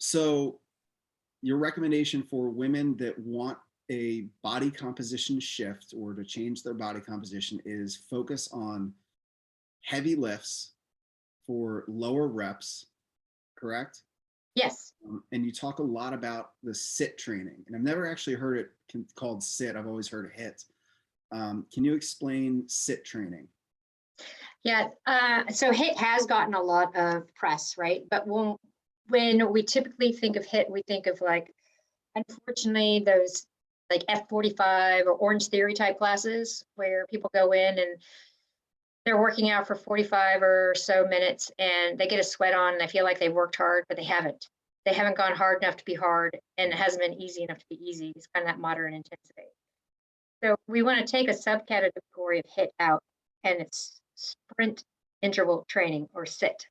So your recommendation for women that want a body composition shift or to change their body composition is focus on heavy lifts for lower reps, correct? Yes. And you talk a lot about the sit training, and I've never actually heard it called sit. I've always heard HIIT. Can you explain sit training? Yeah. So HIIT has gotten a lot of press, right? But when we typically think of HIIT, we think of like, unfortunately, those like F45 or Orange Theory type classes where people go in and they're working out for 45 or so minutes and they get a sweat on and they feel like they worked hard, but they haven't. They haven't gone hard enough to be hard, and it hasn't been easy enough to be easy. It's kind of that moderate intensity. So we want to take a subcategory of HIIT out, and it's sprint interval training, or SIT.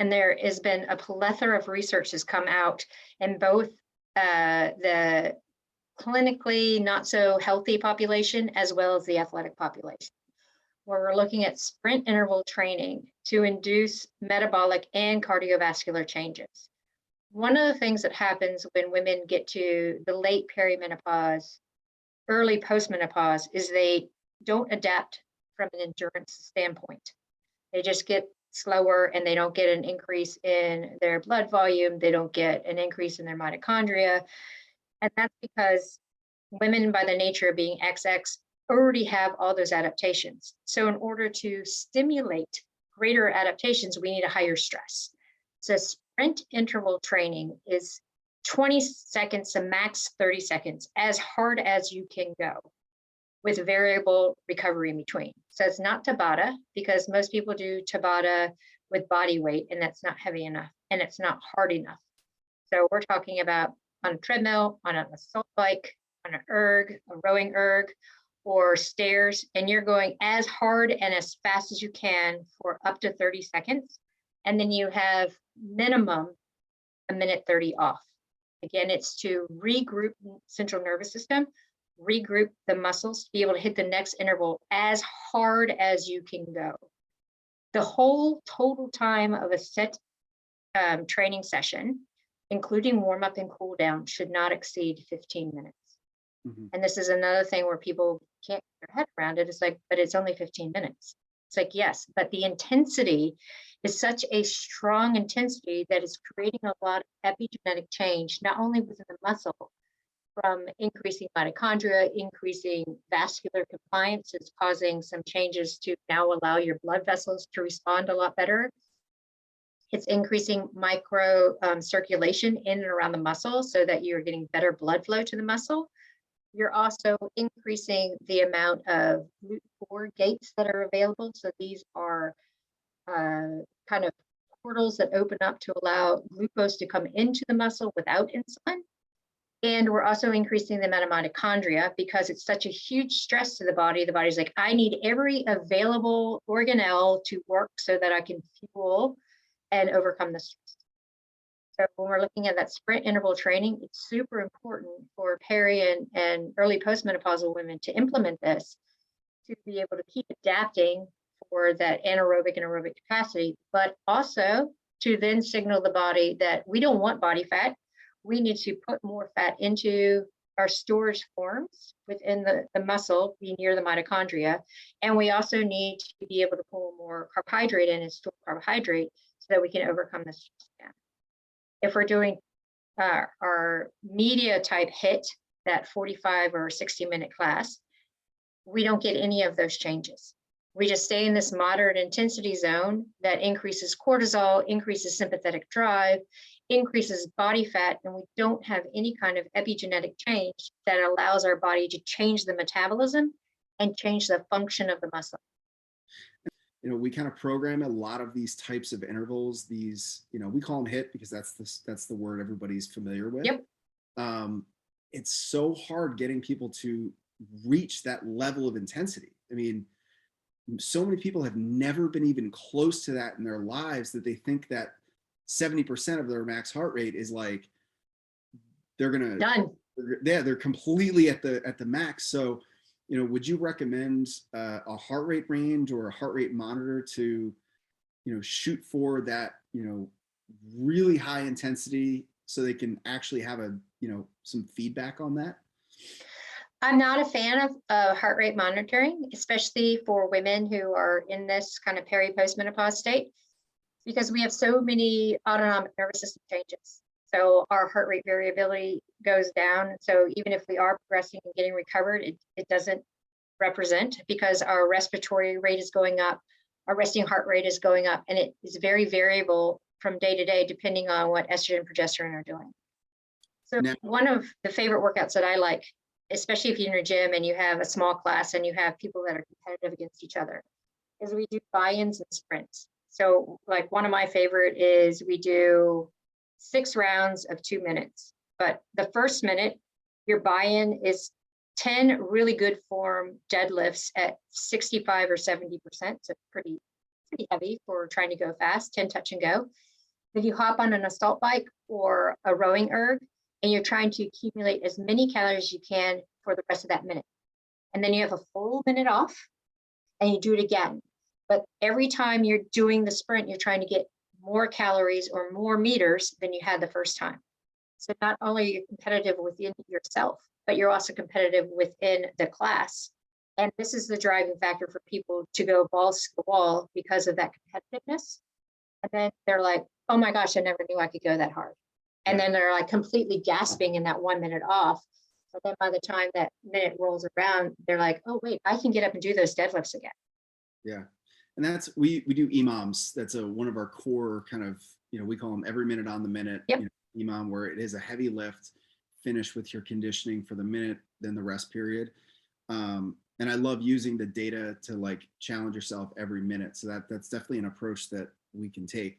And there has been a plethora of research has come out in both the clinically not so healthy population as well as the athletic population, where we're looking at sprint interval training to induce metabolic and cardiovascular changes. One of the things that happens when women get to the late perimenopause, early postmenopause, is they don't adapt from an endurance standpoint. They just get slower and they don't get an increase in their blood volume. They don't get an increase in their mitochondria. And that's because women, by the nature of being XX, already have all those adaptations. So in order to stimulate greater adaptations, we need a higher stress. So sprint interval training is 20 seconds to max 30 seconds, as hard as you can go, with variable recovery in between. So it's not Tabata, because most people do Tabata with body weight, and that's not heavy enough and it's not hard enough. So we're talking about on a treadmill, on an assault bike, on an erg, a rowing erg, or stairs, and you're going as hard and as fast as you can for up to 30 seconds. And then you have minimum a minute 30 off. Again, it's to regroup central nervous system, regroup the muscles to be able to hit the next interval as hard as you can go. The whole total time of a SIT training session, including warm up and cool down, should not exceed 15 minutes. Mm-hmm. And this is another thing where people can't get their head around it. It's like, but it's only 15 minutes. It's like, yes, but the intensity is such a strong intensity that it's creating a lot of epigenetic change, not only within the muscle, from increasing mitochondria, increasing vascular compliance, is causing some changes to now allow your blood vessels to respond a lot better. It's increasing micro circulation in and around the muscle so that you're getting better blood flow to the muscle. You're also increasing the amount of GLUT4 gates that are available. So these are kind of portals that open up to allow glucose to come into the muscle without insulin. And we're also increasing the amount of mitochondria, because it's such a huge stress to the body. The body's like, I need every available organelle to work so that I can fuel and overcome the stress. So when we're looking at that sprint interval training, it's super important for peri and early postmenopausal women to implement this, to be able to keep adapting for that anaerobic and aerobic capacity, but also to then signal the body that we don't want body fat. We need to put more fat into our storage forms within the muscle, be near the mitochondria. And we also need to be able to pull more carbohydrate in and store carbohydrate so that we can overcome the stress again. If we're doing our media type HIIT, that 45 or 60-minute class, we don't get any of those changes. We just stay in this moderate intensity zone that increases cortisol, increases sympathetic drive, increases body fat, and we don't have any kind of epigenetic change that allows our body to change the metabolism and change the function of the muscle. You know, we kind of program a lot of these types of intervals. These, you know, we call them HIIT because that's the word everybody's familiar with. Yep. It's so hard getting people to reach that level of intensity. I mean, so many people have never been even close to that in their lives that they think that 70% of their max heart rate is like they're gonna done. They're completely at the max. So, you know, would you recommend a heart rate range or a heart rate monitor to, you know, shoot for that, you know, really high intensity so they can actually have a, some feedback on that? I'm not a fan of heart rate monitoring, especially for women who are in this kind of postmenopause state, because we have so many autonomic nervous system changes. So our heart rate variability goes down. So even if we are progressing and getting recovered, it doesn't represent, because our respiratory rate is going up, our resting heart rate is going up, and it is very variable from day to day, depending on what estrogen and progesterone are doing. So Now, one of the favorite workouts that I like, especially if you're in a gym and you have a small class and you have people that are competitive against each other, is we do buy-ins and sprints. So like one of my favorite is we do 6 rounds of 2 minutes, but the first minute, your buy-in is 10 really good form deadlifts at 65 or 70%. So pretty heavy for trying to go fast, 10 touch and go. Then you hop on an assault bike or a rowing erg, and you're trying to accumulate as many calories as you can for the rest of that minute. And then you have a full minute off and you do it again. But every time you're doing the sprint, you're trying to get more calories or more meters than you had the first time. So not only are you competitive within yourself, but you're also competitive within the class. And this is the driving factor for people to go balls to the wall because of that competitiveness. And then they're like, oh my gosh, I never knew I could go that hard. And then they're like completely gasping in that 1 minute off. But then by the time that minute rolls around, they're like, oh wait, I can get up and do those deadlifts again. Yeah. And that's, we do EMOMs. That's one of our core kind of, we call them every minute on the minute, Yep. EMOM, where it is a heavy lift, finish with your conditioning for the minute, then the rest period. And I love using the data to like challenge yourself every minute. So that's definitely an approach that we can take.